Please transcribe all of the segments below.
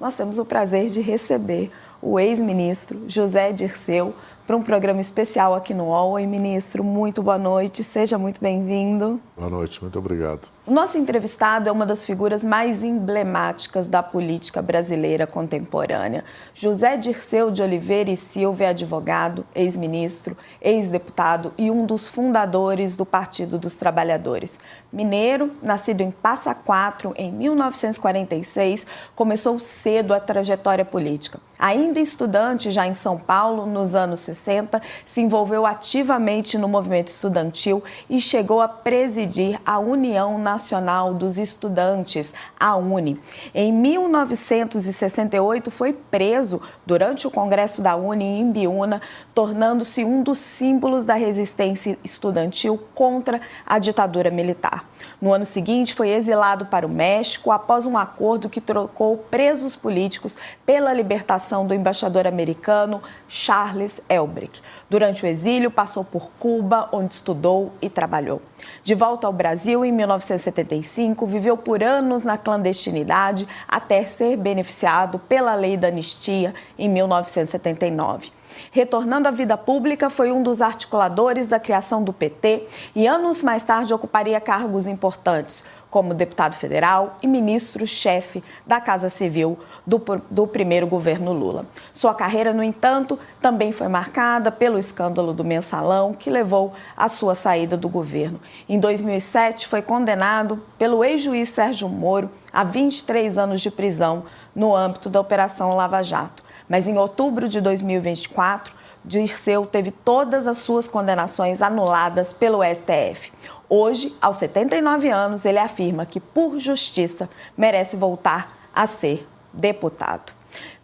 Nós temos o prazer de receber o ex-ministro José Dirceu para um programa especial aqui no UOL. Oi, ministro, muito boa noite, seja muito bem-vindo. Boa noite, muito obrigado. O nosso entrevistado é uma das figuras mais emblemáticas da política brasileira contemporânea. José Dirceu de Oliveira e Silva é advogado, ex-ministro, ex-deputado e um dos fundadores do Partido dos Trabalhadores. Mineiro, nascido em Passa Quatro em 1946, começou cedo a trajetória política. Ainda estudante, já em São Paulo, nos anos 60, se envolveu ativamente no movimento estudantil e chegou a presidir a União Nacional dos Estudantes, a UNE. Em 1968, foi preso durante o Congresso da UNE em Biúna, tornando-se um dos símbolos da resistência estudantil contra a ditadura militar. No ano seguinte, foi exilado para o México após um acordo que trocou presos políticos pela libertação do embaixador americano Charles Elbrick. Durante o exílio, passou por Cuba, onde estudou e trabalhou. De volta ao Brasil, em 1975, viveu por anos na clandestinidade até ser beneficiado pela Lei da Anistia em 1979. Retornando à vida pública, foi um dos articuladores da criação do PT e anos mais tarde ocuparia cargos importantes, como deputado federal e ministro-chefe da Casa Civil do primeiro governo Lula. Sua carreira, no entanto, também foi marcada pelo escândalo do Mensalão, que levou à sua saída do governo. Em 2007, foi condenado pelo ex-juiz Sérgio Moro a 23 anos de prisão no âmbito da Operação Lava Jato. Mas em outubro de 2024, Dirceu teve todas as suas condenações anuladas pelo STF. Hoje, aos 79 anos, ele afirma que, por justiça, merece voltar a ser deputado.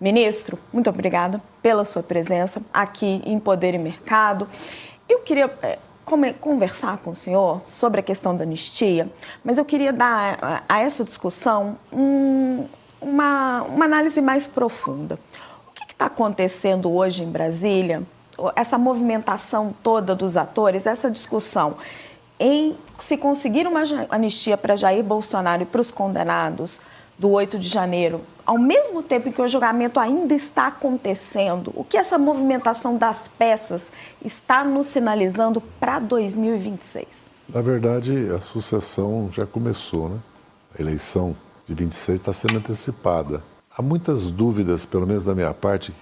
Ministro, muito obrigada pela sua presença aqui em Poder e Mercado. Eu queria conversar com o senhor sobre a questão da anistia, mas eu queria dar a essa discussão uma análise mais profunda. O que está acontecendo hoje em Brasília, essa movimentação toda dos atores, essa discussão em se conseguir uma anistia para Jair Bolsonaro e para os condenados do 8 de janeiro, ao mesmo tempo em que o julgamento ainda está acontecendo, o que essa movimentação das peças está nos sinalizando para 2026? Na verdade, a sucessão já começou, né? A eleição de 26 está sendo antecipada. Há muitas dúvidas, pelo menos da minha parte,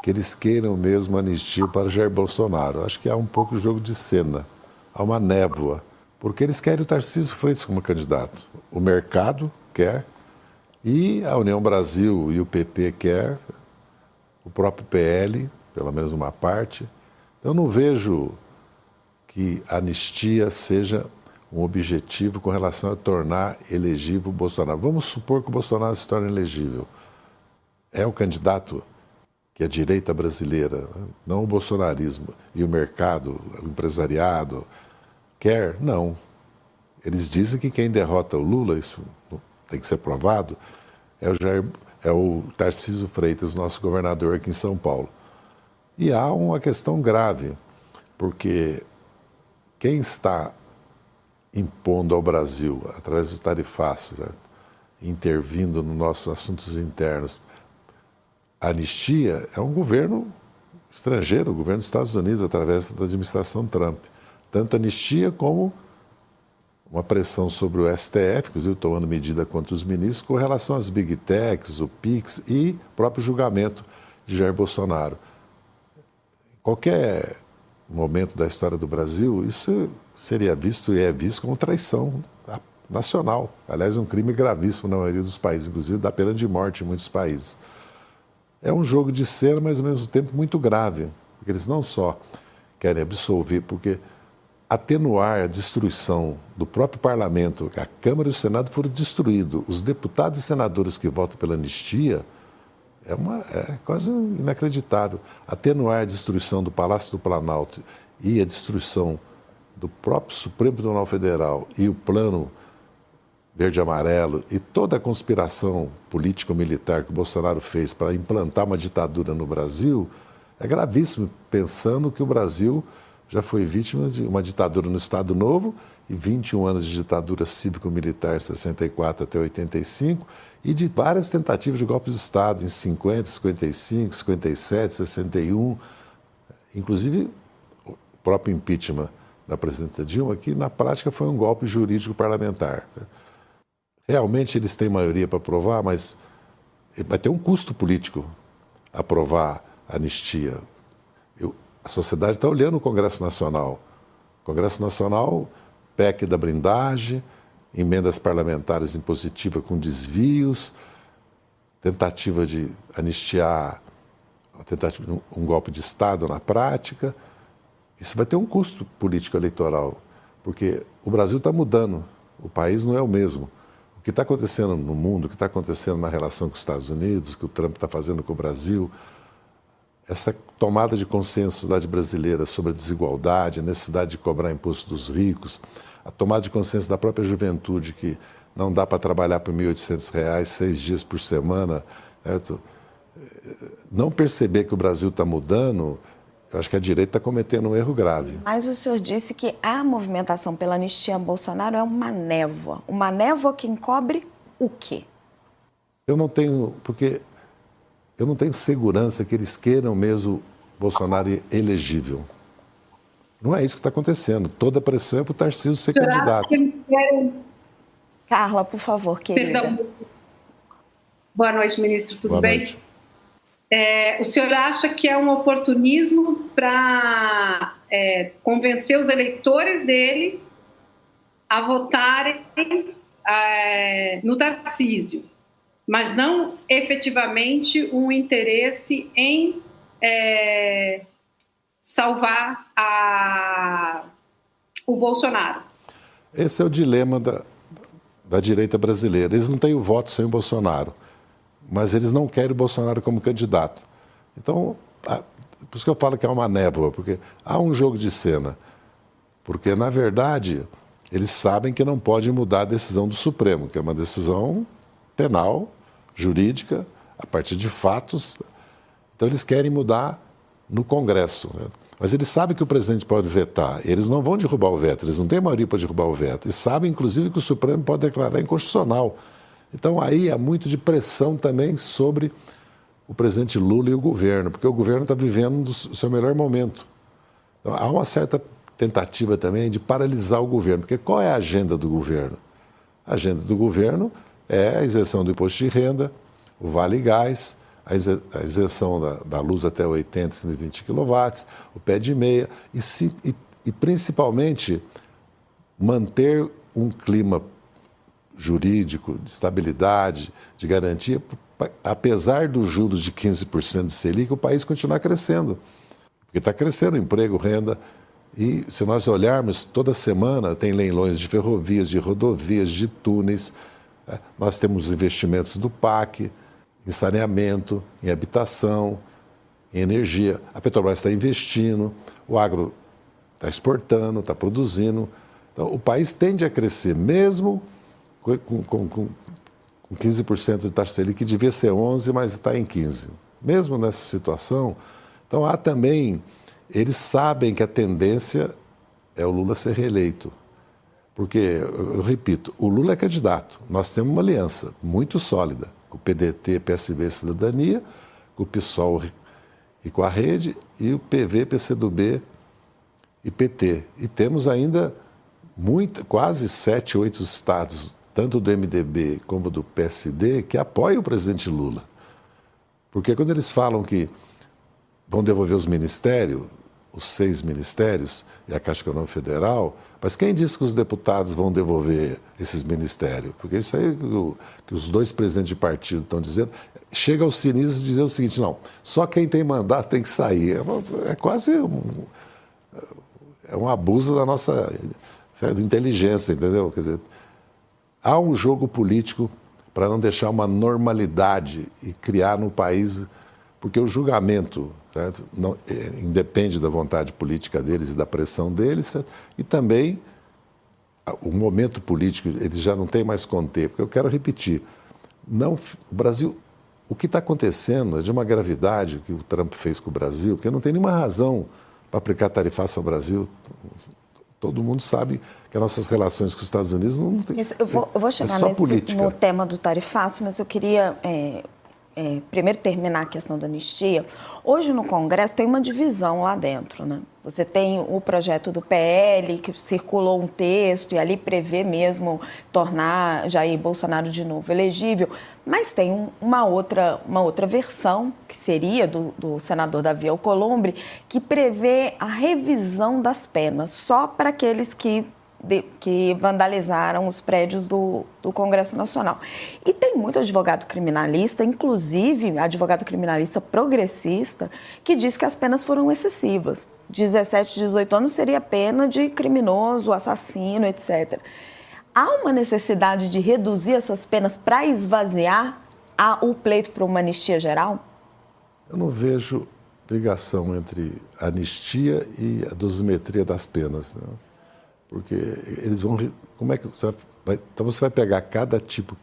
que eles queiram mesmo anistia para Jair Bolsonaro. Acho que há um pouco de jogo de cena, há uma névoa, porque eles querem o Tarcísio Freitas como candidato. O mercado quer, e a União Brasil e o PP quer, o próprio PL, pelo menos uma parte. Eu não vejo que a anistia seja um objetivo com relação a tornar elegível o Bolsonaro. Vamos supor que o Bolsonaro se torne elegível. É o candidato que a direita brasileira, não o bolsonarismo, e o mercado, o empresariado, quer? Não. Eles dizem que quem derrota o Lula, isso tem que ser provado, é o Tarcísio Freitas, nosso governador aqui em São Paulo. E há uma questão grave, porque quem está impondo ao Brasil, através dos tarifaços, intervindo nos nossos assuntos internos, a anistia é um governo estrangeiro, o governo dos Estados Unidos, através da administração Trump. Tanto a anistia como uma pressão sobre o STF, inclusive tomando medida contra os ministros, com relação às Big Techs, o PIX e o próprio julgamento de Jair Bolsonaro. Em qualquer momento da história do Brasil, isso seria visto e é visto como traição nacional. Aliás, um crime gravíssimo na maioria dos países, inclusive dá pena de morte em muitos países. É um jogo de cena, mas ao mesmo tempo muito grave, porque eles não só querem absolver, porque atenuar a destruição do próprio parlamento, que a Câmara e o Senado foram destruídos, os deputados e senadores que votam pela anistia, é quase inacreditável. Atenuar a destruição do Palácio do Planalto e a destruição do próprio Supremo Tribunal Federal e o plano verde e amarelo e toda a conspiração político-militar que o Bolsonaro fez para implantar uma ditadura no Brasil, é gravíssimo, pensando que o Brasil já foi vítima de uma ditadura no Estado Novo e 21 anos de ditadura cívico-militar, 64 até 85, e de várias tentativas de golpe de Estado em 50, 55, 57, 61, inclusive o próprio impeachment da presidenta Dilma, que na prática foi um golpe jurídico parlamentar. Realmente eles têm maioria para aprovar, mas vai ter um custo político aprovar a anistia. A sociedade está olhando o Congresso Nacional. O Congresso Nacional, PEC da blindagem, emendas parlamentares impositivas com desvios, tentativa de anistiar, um golpe de Estado na prática. Isso vai ter um custo político eleitoral, porque o Brasil está mudando, o país não é o mesmo. O que está acontecendo no mundo, o que está acontecendo na relação com os Estados Unidos, o que o Trump está fazendo com o Brasil, essa tomada de consciência da sociedade brasileira sobre a desigualdade, a necessidade de cobrar imposto dos ricos, a tomada de consciência da própria juventude que não dá para trabalhar por R$ 1.800, 6 dias por semana, certo? Não perceber que o Brasil está mudando, eu acho que a direita está cometendo um erro grave. Mas o senhor disse que a movimentação pela anistia Bolsonaro é uma névoa que encobre o quê? Eu não tenho segurança que eles queiram mesmo Bolsonaro elegível. Não é isso que está acontecendo. Toda a pressão é para o Tarcísio ser candidato. Carla, por favor, querida. Perdão. Boa noite, ministro. Tudo bem? Noite. O senhor acha que é um oportunismo para convencer os eleitores dele a votarem no Tarcísio, mas não efetivamente um interesse em salvar o Bolsonaro? Esse é o dilema da direita brasileira. Eles não têm o voto sem o Bolsonaro, mas eles não querem o Bolsonaro como candidato. Então, por isso que eu falo que é uma névoa, porque há um jogo de cena. Porque, na verdade, eles sabem que não pode mudar a decisão do Supremo, que é uma decisão penal, jurídica, a partir de fatos. Então, eles querem mudar no Congresso, né? Mas eles sabem que o presidente pode vetar. Eles não vão derrubar o veto, eles não têm maioria para derrubar o veto. E sabem, inclusive, que o Supremo pode declarar inconstitucional. Então, aí há muito de pressão também sobre o presidente Lula e o governo, porque o governo está vivendo o seu melhor momento. Então, há uma certa tentativa também de paralisar o governo, porque qual é a agenda do governo? A agenda do governo é a isenção do imposto de renda, o Vale Gás, a isenção da luz até 80, 120 kW, o pé de meia, e principalmente manter um clima jurídico, de estabilidade, de garantia, apesar dos juros de 15% de Selic, o país continuar crescendo. Porque está crescendo emprego, renda. E se nós olharmos, toda semana tem leilões de ferrovias, de rodovias, de túneis. Nós temos investimentos do PAC, em saneamento, em habitação, em energia. A Petrobras está investindo, o agro está exportando, está produzindo. Então, o país tende a crescer, mesmo com 15% de taxa Selic, que devia ser 11%, mas está em 15%. Mesmo nessa situação, então há também, eles sabem que a tendência é o Lula ser reeleito. Porque, eu repito, o Lula é candidato. Nós temos uma aliança muito sólida, com o PDT, PSB e Cidadania, com o PSOL e com a Rede, e o PV, PCdoB e PT. E temos ainda quase 7, 8 estados, tanto do MDB como do PSD, que apoiam o presidente Lula. Porque quando eles falam que vão devolver os ministérios, os 6 ministérios e a Caixa Econômica Federal, mas quem disse que os deputados vão devolver esses ministérios? Porque isso aí que os 2 presidentes de partido estão dizendo, chega ao cinismo de dizer o seguinte, não, só quem tem mandato tem que sair. É quase um abuso da nossa inteligência, entendeu? Quer dizer, há um jogo político para não deixar uma normalidade e criar no país, porque o julgamento, certo? Não, independe da vontade política deles e da pressão deles, certo? E também o momento político, eles já não têm mais conter, porque eu quero repetir, o Brasil, o que está acontecendo é de uma gravidade que o Trump fez com o Brasil, porque não tem nenhuma razão para aplicar tarifaço ao Brasil. Todo mundo sabe que as nossas relações com os Estados Unidos não tem. Isso, eu vou chegar no tema do tarifaço, mas eu queria primeiro terminar a questão da anistia. Hoje no Congresso tem uma divisão lá dentro, né? Você tem o projeto do PL, que circulou um texto e ali prevê mesmo tornar Jair Bolsonaro de novo elegível, mas tem uma outra versão, que seria do senador Davi Alcolumbre, que prevê a revisão das penas só para aqueles que vandalizaram os prédios do Congresso Nacional. E tem muito advogado criminalista, inclusive advogado criminalista progressista, que diz que as penas foram excessivas. 17, 18 anos seria pena de criminoso, assassino, etc. Há uma necessidade de reduzir essas penas para esvaziar o pleito para uma anistia geral? Eu não vejo ligação entre a anistia e a dosimetria das penas, né? Porque eles vão... Como é que você vai... Então você vai pegar cada tipo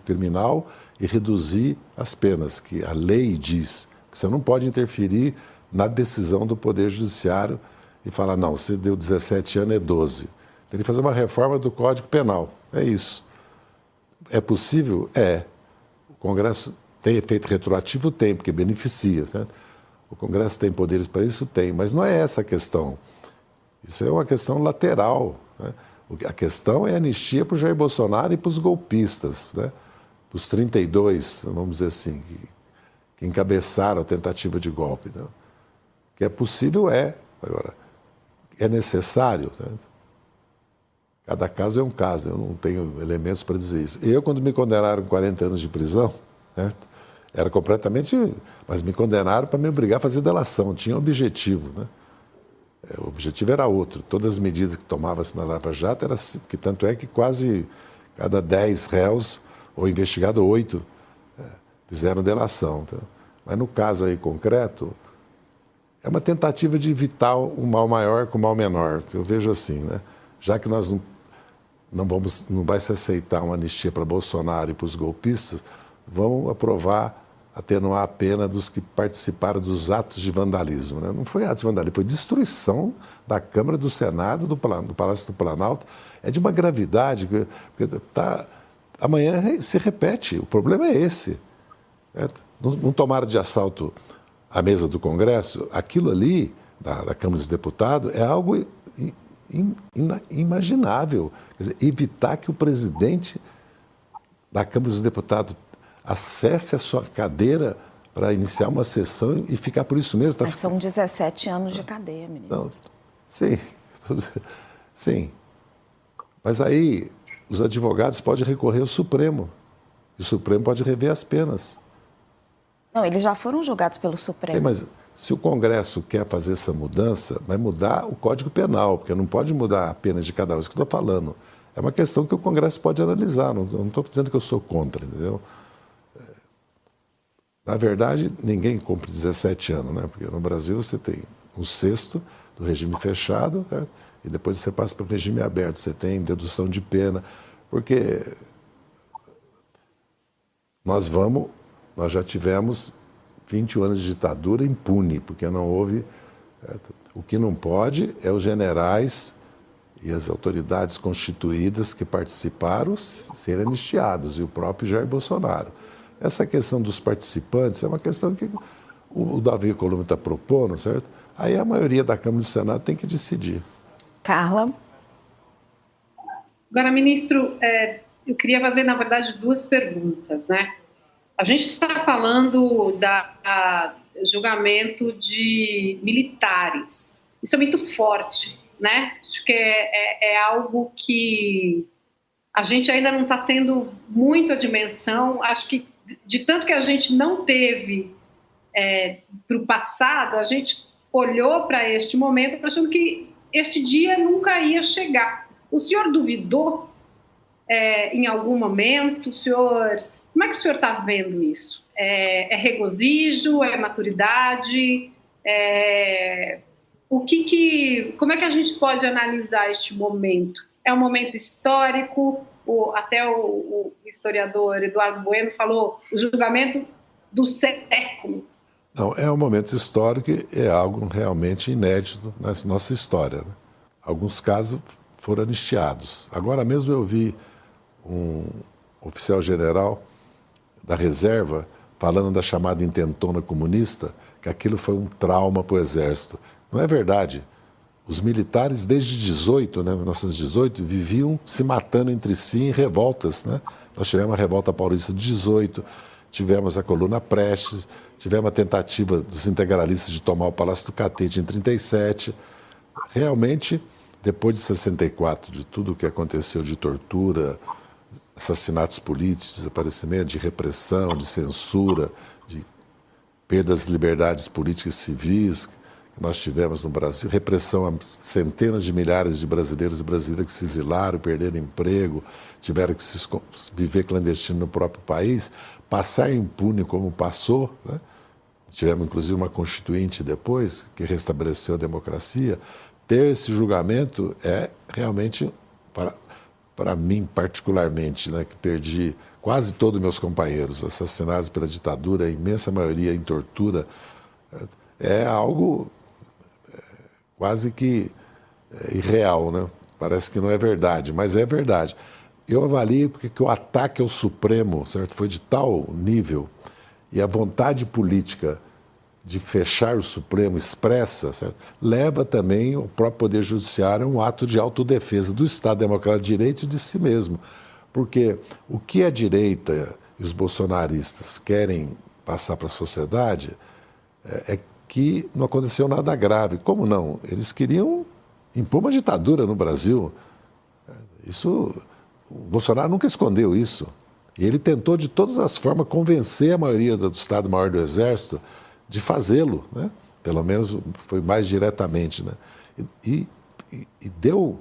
criminal e reduzir as penas, que a lei diz. Que você não pode interferir na decisão do Poder Judiciário e falar, não, você deu 17 anos, é 12. Tem que fazer uma reforma do Código Penal. É isso. É possível? É. O Congresso tem efeito retroativo? Tem, porque beneficia. Certo? O Congresso tem poderes para isso? Tem. Mas não é essa a questão. Isso é uma questão lateral, né? A questão é a anistia para o Jair Bolsonaro e para os golpistas, né? Para os 32, vamos dizer assim, que encabeçaram a tentativa de golpe. Né? Que é possível, é. Agora, é necessário. Né? Cada caso é um caso, eu não tenho elementos para dizer isso. Eu, quando me condenaram a 40 anos de prisão, certo? Era completamente... Mas me condenaram para me obrigar a fazer delação, tinha um objetivo, né? O objetivo era outro. Todas as medidas que tomava-se na Lava Jato era assim, porque tanto é que quase cada 10 réus, ou investigado 8, fizeram delação. Tá? Mas no caso aí concreto, é uma tentativa de evitar um mal maior com o mal menor. Eu vejo assim, né? Já que nós não vai se aceitar uma anistia para Bolsonaro e para os golpistas, vamos aprovar atenuar a pena dos que participaram dos atos de vandalismo. Né? Não foi ato de vandalismo, foi destruição da Câmara, do Senado, do Palácio do Planalto. É de uma gravidade, porque amanhã se repete. O problema é esse. Certo? Não tomaram de assalto a mesa do Congresso. Aquilo ali, da Câmara dos Deputados, é algo inimaginável. Quer dizer, evitar que o presidente da Câmara dos Deputados acesse a sua cadeira para iniciar uma sessão e ficar por isso mesmo. Mas são 17 anos de cadeia, ministro. Não, sim, sim. Mas aí os advogados podem recorrer ao Supremo. E o Supremo pode rever as penas. Não, eles já foram julgados pelo Supremo. Sim, mas se o Congresso quer fazer essa mudança, vai mudar o Código Penal, porque não pode mudar a pena de cada um. Isso que eu estou falando. É uma questão que o Congresso pode analisar. Não estou dizendo que eu sou contra, entendeu? Na verdade, ninguém cumpre 17 anos, né? Porque no Brasil você tem um sexto do regime fechado, né? E depois você passa para o regime aberto, você tem dedução de pena, porque nós já tivemos 21 anos de ditadura impune, porque não houve... O que não pode é os generais e as autoridades constituídas que participaram serem anistiados, e o próprio Jair Bolsonaro. Essa questão dos participantes é uma questão que o Davi Alcolumbre está propondo, certo? Aí a maioria da Câmara e do Senado tem que decidir. Carla? Agora, ministro, eu queria fazer, na verdade, duas perguntas, né? A gente está falando da julgamento de militares. Isso é muito forte, né? Acho que é algo que a gente ainda não está tendo muita dimensão. Acho que de tanto que a gente não teve para o passado, a gente olhou para este momento achando que este dia nunca ia chegar. O senhor duvidou em algum momento? Como é que o senhor está vendo isso? É regozijo? É maturidade? Como é que a gente pode analisar este momento? É um momento histórico? Até o historiador Eduardo Bueno falou o julgamento do século. Não, é um momento histórico e é algo realmente inédito na nossa história, né? Alguns casos foram anistiados. Agora mesmo eu vi um oficial general da reserva falando da chamada intentona comunista, que aquilo foi um trauma para o Exército. Não é verdade. Os militares, desde 1918, viviam se matando entre si em revoltas, né? Nós tivemos a Revolta Paulista de 18, tivemos a Coluna Prestes, tivemos a tentativa dos integralistas de tomar o Palácio do Catete em 37. Realmente, depois de 64, de tudo o que aconteceu de tortura, assassinatos políticos, desaparecimento, de repressão, de censura, de perdas de liberdades políticas e civis que nós tivemos no Brasil, repressão a centenas de milhares de brasileiros e brasileiras que se exilaram, perderam emprego, tiveram que viver clandestino no próprio país, passar impune como passou, né? Tivemos inclusive uma constituinte depois que restabeleceu a democracia. Ter esse julgamento é realmente, para mim particularmente, né, que perdi quase todos meus companheiros assassinados pela ditadura, a imensa maioria em tortura, é algo quase que irreal, né? Parece que não é verdade, mas é verdade. Eu avalio porque o ataque ao Supremo, certo, foi de tal nível e a vontade política de fechar o Supremo expressa, certo, leva também o próprio Poder Judiciário a um ato de autodefesa do Estado Democrático de Direito e de si mesmo. Porque o que a direita e os bolsonaristas querem passar para a sociedade é que não aconteceu nada grave. Como não? Eles queriam impor uma ditadura no Brasil. Isso, o Bolsonaro nunca escondeu isso. E ele tentou de todas as formas convencer a maioria do Estado-Maior do Exército de fazê-lo, né? Pelo menos foi mais diretamente, né? E deu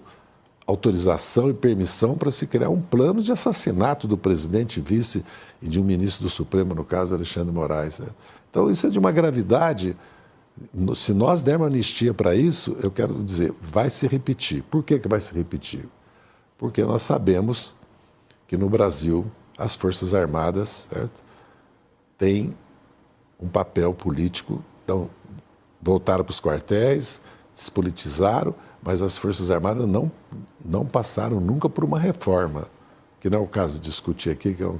autorização e permissão para se criar um plano de assassinato do presidente, vice e de um ministro do Supremo, no caso Alexandre Moraes, né? Então isso é de uma gravidade. Se nós dermos anistia para isso, eu quero dizer, vai se repetir. Por que vai se repetir? Porque nós sabemos que no Brasil as Forças Armadas, certo, têm um papel político, então voltaram para os quartéis, despolitizaram, mas as Forças Armadas não passaram nunca por uma reforma, que não é o caso de discutir aqui, que é um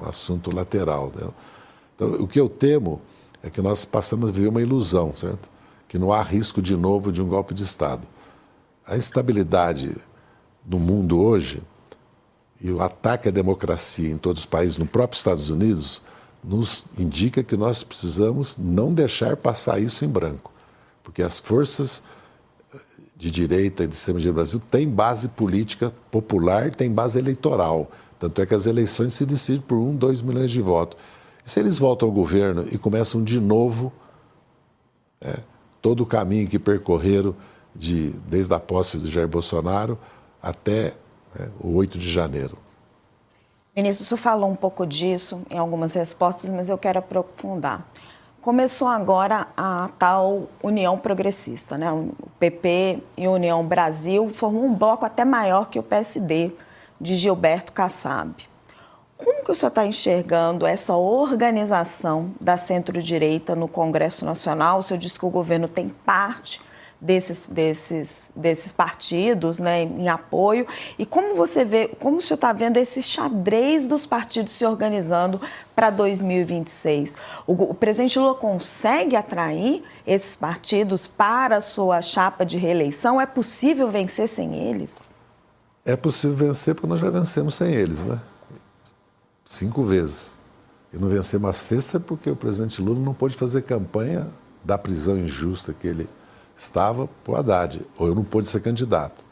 assunto lateral, né? Então, o que eu temo é que nós passamos a viver uma ilusão, certo? Que não há risco de novo de um golpe de Estado. A instabilidade no mundo hoje e o ataque à democracia em todos os países, no próprio Estados Unidos, nos indica que nós precisamos não deixar passar isso em branco, porque as forças de direita e de extrema-direita do Brasil têm base política popular e têm base eleitoral. Tanto é que as eleições se decidem por 1, 2 milhões de votos. E se eles voltam ao governo e começam de novo todo o caminho que percorreram desde a posse de Jair Bolsonaro até o 8 de janeiro. Ministro, o senhor falou um pouco disso em algumas respostas, mas eu quero aprofundar. Começou agora a tal União Progressista, né? O PP e a União Brasil formam um bloco até maior que o PSD, de Gilberto Kassab. Como que o senhor está enxergando essa organização da centro-direita no Congresso Nacional? O senhor disse que o governo tem parte desses partidos, né, em apoio. E como você vê, como o senhor está vendo esse xadrez dos partidos se organizando para 2026? O presidente Lula consegue atrair esses partidos para a sua chapa de reeleição? É possível vencer sem eles? É possível vencer porque nós já vencemos sem eles, né? 5 vezes. E não vencemos a 6ª porque o presidente Lula não pôde fazer campanha da prisão injusta que ele estava para o Haddad, ou eu não pude ser candidato.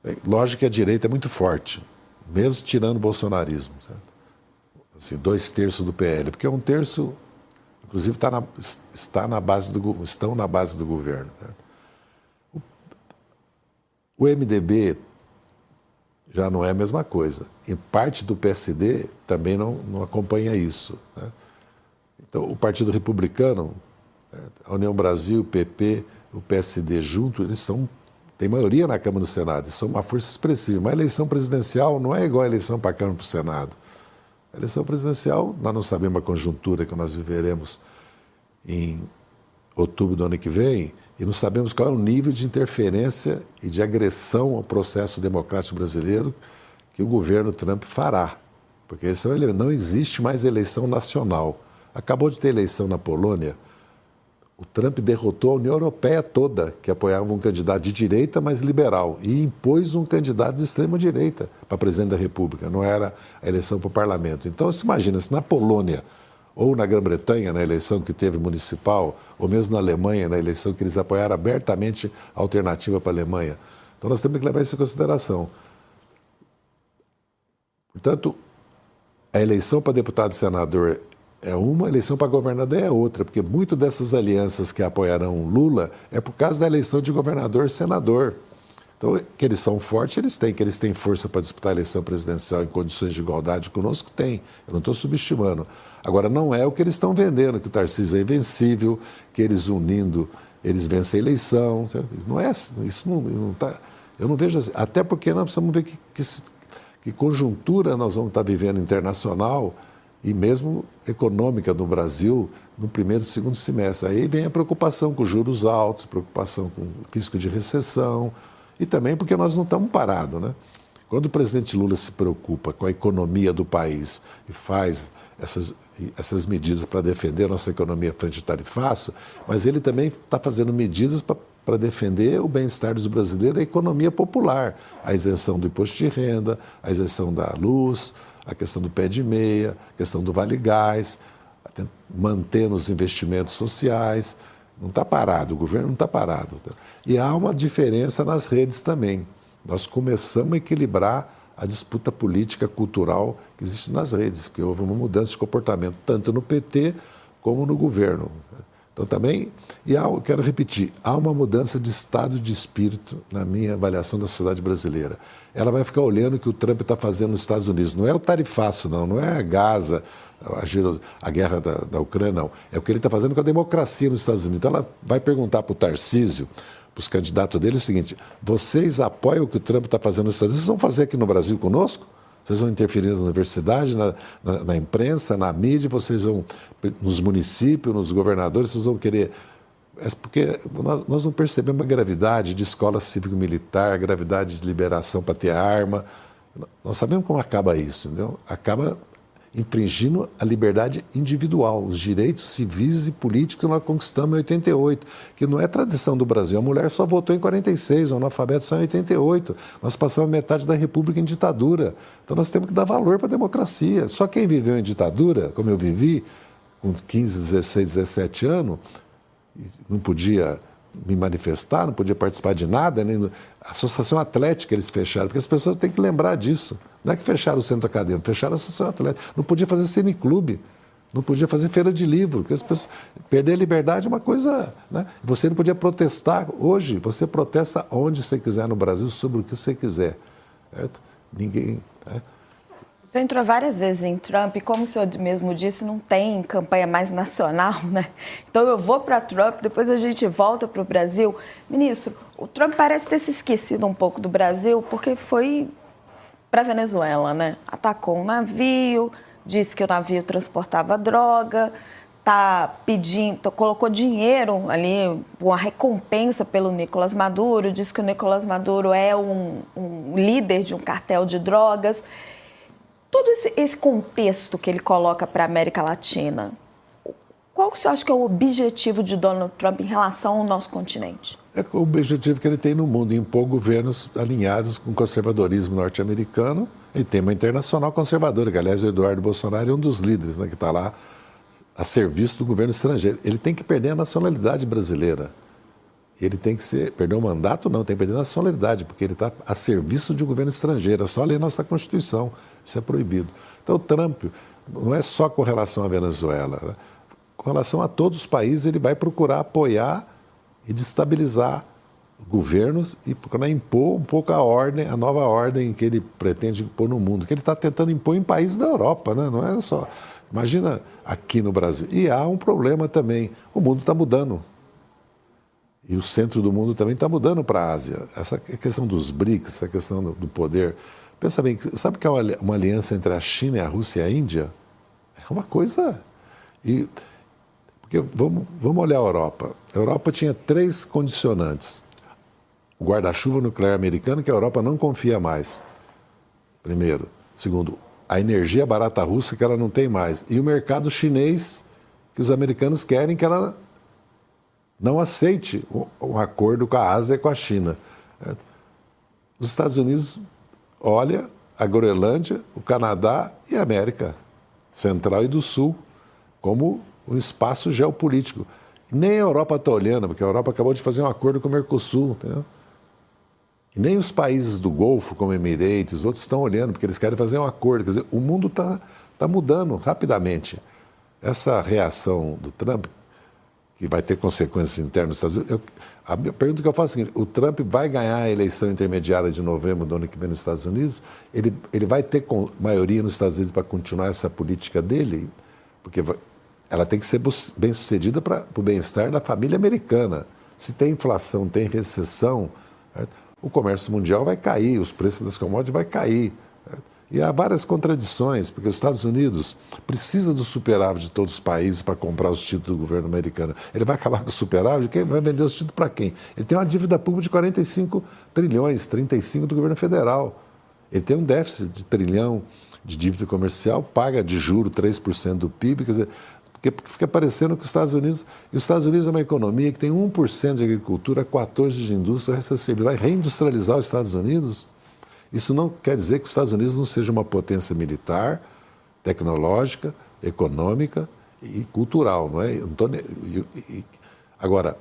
Bem, lógico que a direita é muito forte, mesmo tirando o bolsonarismo, certo? Assim, 2/3 do PL, porque 1/3, inclusive, estão na base do governo. Certo? O MDB já não é a mesma coisa. E parte do PSD também não acompanha isso, né? Então, o Partido Republicano, a União Brasil, o PP, o PSD junto, eles têm maioria na Câmara e no Senado, são uma força expressiva. Mas a eleição presidencial não é igual a eleição para a Câmara e para o Senado. A eleição presidencial, nós não sabemos a conjuntura que nós viveremos em outubro do ano que vem, e não sabemos qual é o nível de interferência e de agressão ao processo democrático brasileiro que o governo Trump fará. Porque esse é o elemento. Não existe mais eleição nacional. Acabou de ter eleição na Polônia. O Trump derrotou a União Europeia toda, que apoiava um candidato de direita, mas liberal, e impôs um candidato de extrema-direita para presidente da República. Não era a eleição para o parlamento. Então, você imagina, se na Polônia ou na Grã-Bretanha, na eleição que teve municipal, ou mesmo na Alemanha, na eleição que eles apoiaram abertamente a alternativa para a Alemanha. Então, nós temos que levar isso em consideração. Portanto, a eleição para deputado e senador é uma, a eleição para governador é outra, porque muito dessas alianças que apoiarão Lula é por causa da eleição de governador e senador. Então, que eles são fortes, que eles têm força para disputar a eleição presidencial em condições de igualdade conosco, tem. Eu não estou subestimando. Agora, não é o que eles estão vendendo, que o Tarcísio é invencível, que eles unindo, eles vencem a eleição. Não é, isso não está... Eu não vejo assim. Até porque nós precisamos ver que conjuntura nós vamos estar vivendo internacional e mesmo econômica no Brasil no primeiro e segundo semestre. Aí vem a preocupação com juros altos, preocupação com risco de recessão e também porque nós não estamos parados, né? Quando o presidente Lula se preocupa com a economia do país e faz essas medidas para defender a nossa economia frente ao tarifaço, mas ele também está fazendo medidas para defender o bem-estar dos brasileiros e a economia popular, a isenção do imposto de renda, a isenção da luz, a questão do pé de meia, a questão do Vale Gás, mantendo os investimentos sociais. Não está parado, o governo não está parado. E há uma diferença nas redes também. Nós começamos a equilibrar a disputa política, cultural que existe nas redes, porque houve uma mudança de comportamento, tanto no PT como no governo. Então também, eu quero repetir, há uma mudança de estado de espírito na minha avaliação da sociedade brasileira. Ela vai ficar olhando o que o Trump está fazendo nos Estados Unidos. Não é o tarifaço, não é a Gaza, a guerra da Ucrânia, não. É o que ele está fazendo com a democracia nos Estados Unidos. Então ela vai perguntar para o Tarcísio, para os candidatos dele, o seguinte: vocês apoiam o que o Trump está fazendo nos Estados Unidos? Vocês vão fazer aqui no Brasil conosco? Vocês vão interferir nas universidades, na imprensa, na mídia, vocês vão, nos municípios, nos governadores, vocês vão querer... Porque nós não percebemos a gravidade de escola cívico-militar, a gravidade de liberação para ter arma. Nós sabemos como acaba isso, entendeu? Acaba infringindo a liberdade individual, os direitos civis e políticos que nós conquistamos em 88, que não é tradição do Brasil. A mulher só votou em 46, o analfabeto só em 88. Nós passamos metade da República em ditadura. Então nós temos que dar valor para a democracia. Só quem viveu em ditadura, como eu vivi, com 15, 16, 17 anos, não podia me manifestar, não podia participar de nada, nem a associação atlética eles fecharam, porque as pessoas têm que lembrar disso. Não é que fecharam o centro acadêmico, fecharam a associação atlética. Não podia fazer cineclube, não podia fazer feira de livro, porque as pessoas... perder a liberdade é uma coisa... né? Você não podia protestar. Hoje, você protesta onde você quiser no Brasil, sobre o que você quiser. Certo? Ninguém... né? Você entrou várias vezes em Trump e, como o senhor mesmo disse, não tem campanha mais nacional, né? Então eu vou para Trump, depois a gente volta para o Brasil. Ministro, o Trump parece ter se esquecido um pouco do Brasil porque foi para a Venezuela, né? Atacou um navio, disse que o navio transportava droga, colocou dinheiro ali, uma recompensa pelo Nicolás Maduro, disse que o Nicolás Maduro é um líder de um cartel de drogas. Todo esse contexto que ele coloca para a América Latina, qual que você acha que é o objetivo de Donald Trump em relação ao nosso continente? É o objetivo que ele tem no mundo, impor governos alinhados com o conservadorismo norte-americano e tema internacional conservador, que aliás o Eduardo Bolsonaro é um dos líderes, né, que está lá a serviço do governo estrangeiro. Ele tem que perder a nacionalidade brasileira. Ele tem que perder o mandato, não, tem que perder a nacionalidade, porque ele está a serviço de um governo estrangeiro. É só ler nossa Constituição, isso é proibido. Então, o Trump não é só com relação à Venezuela, né? Com relação a todos os países, ele vai procurar apoiar e destabilizar governos e procurar impor um pouco a nova ordem que ele pretende impor no mundo, que ele está tentando impor em países da Europa, né? Não é só... Imagina aqui no Brasil. E há um problema também, o mundo está mudando. E o centro do mundo também está mudando para a Ásia. Essa questão dos BRICS, essa questão do poder. Pensa bem, sabe que é uma aliança entre a China, a Rússia e a Índia? É uma coisa... Porque vamos olhar a Europa. A Europa tinha 3 condicionantes. O guarda-chuva nuclear americano, que a Europa não confia mais. Primeiro. Segundo, a energia barata russa, que ela não tem mais. E o mercado chinês, que os americanos querem que ela não aceite um acordo com a Ásia e com a China. Os Estados Unidos olha a Groenlândia, o Canadá e a América Central e do Sul como um espaço geopolítico. Nem a Europa está olhando, porque a Europa acabou de fazer um acordo com o Mercosul, entendeu? E nem os países do Golfo, como Emirates, outros estão olhando, porque eles querem fazer um acordo. Quer dizer, o mundo está mudando rapidamente. Essa reação do Trump, que vai ter consequências internas nos Estados Unidos, a pergunta que eu faço é a seguinte: o Trump vai ganhar a eleição intermediária de novembro do ano que vem nos Estados Unidos? Ele vai ter maioria nos Estados Unidos para continuar essa política dele? Porque ela tem que ser bem sucedida para o bem-estar da família americana. Se tem inflação, tem recessão, certo? O comércio mundial vai cair, os preços das commodities vai cair. Certo? E há várias contradições, porque os Estados Unidos precisa do superávit de todos os países para comprar os títulos do governo americano. Ele vai acabar com o superávit? Quem vai vender os títulos para quem? Ele tem uma dívida pública de 45 trilhões, 35 do governo federal. Ele tem um déficit de 1 trilhão de dívida comercial, paga de juro 3% do PIB, quer dizer, porque fica parecendo que os Estados Unidos... E os Estados Unidos é uma economia que tem 1% de agricultura, 14% de indústria, ele vai reindustrializar os Estados Unidos? Isso não quer dizer que os Estados Unidos não seja uma potência militar, tecnológica, econômica e cultural, não é? Agora,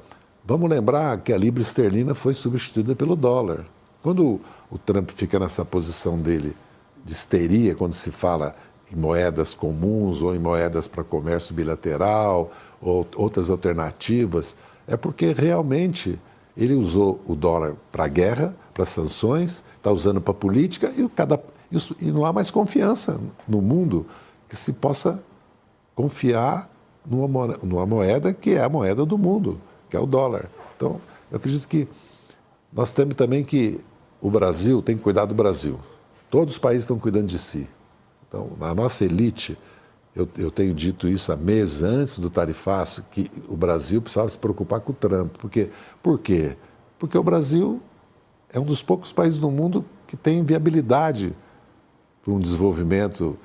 vamos lembrar que a libra esterlina foi substituída pelo dólar. Quando o Trump fica nessa posição dele de histeria, quando se fala em moedas comuns ou em moedas para comércio bilateral ou outras alternativas, é porque realmente ele usou o dólar para a guerra, para sanções, está usando para a política e não há mais confiança no mundo que se possa confiar numa moeda que é a moeda do mundo, que é o dólar. Então, eu acredito que nós temos também que o Brasil tem que cuidar do Brasil. Todos os países estão cuidando de si. Então, a nossa elite, eu tenho dito isso há meses antes do tarifaço, que o Brasil precisava se preocupar com o Trump. Por quê? Porque o Brasil é um dos poucos países do mundo que tem viabilidade para um desenvolvimento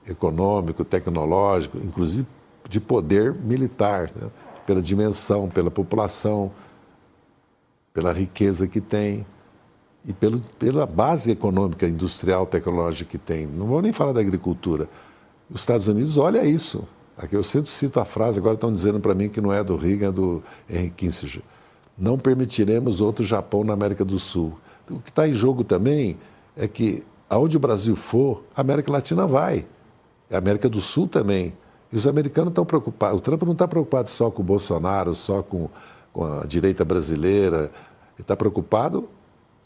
econômico, tecnológico, inclusive de poder militar, né? Pela dimensão, pela população, pela riqueza que tem. E pela base econômica, industrial, tecnológica que tem. Não vou nem falar da agricultura. Os Estados Unidos, olha isso. Aqui eu sempre cito a frase, agora estão dizendo para mim que não é do Reagan, é do Henry Kissinger. Não permitiremos outro Japão na América do Sul. O que está em jogo também é que, aonde o Brasil for, a América Latina vai. A América do Sul também. E os americanos estão preocupados. O Trump não está preocupado só com o Bolsonaro, só com a direita brasileira. Ele está preocupado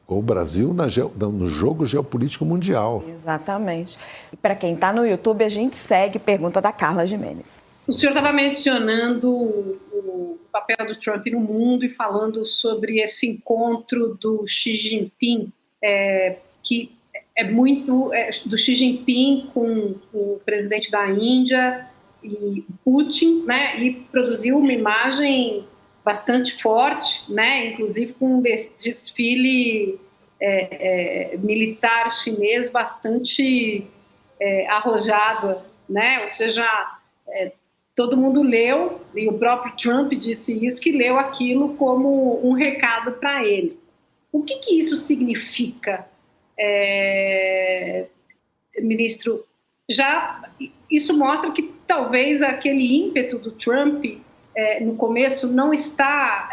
com o Brasil no jogo geopolítico mundial. Exatamente. E para quem está no YouTube, a gente segue pergunta da Carla Gimenez. O senhor estava mencionando o papel do Trump no mundo e falando sobre esse encontro do Xi Jinping, que é muito do Xi Jinping com o presidente da Índia e Putin, né? E produziu uma imagem bastante forte, né? Inclusive com um desfile militar chinês bastante arrojado, né? Ou seja, todo mundo leu, e o próprio Trump disse isso, que leu aquilo como um recado para ele. O que isso significa, ministro? Isso mostra que talvez aquele ímpeto do Trump no começo não está,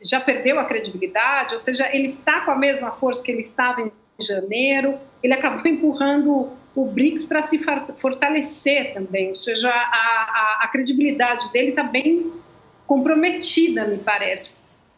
já perdeu a credibilidade, ou seja, ele está com a mesma força que ele estava em janeiro, ele acabou empurrando o BRICS para se fortalecer também, ou seja, a credibilidade dele está bem comprometida, me parece.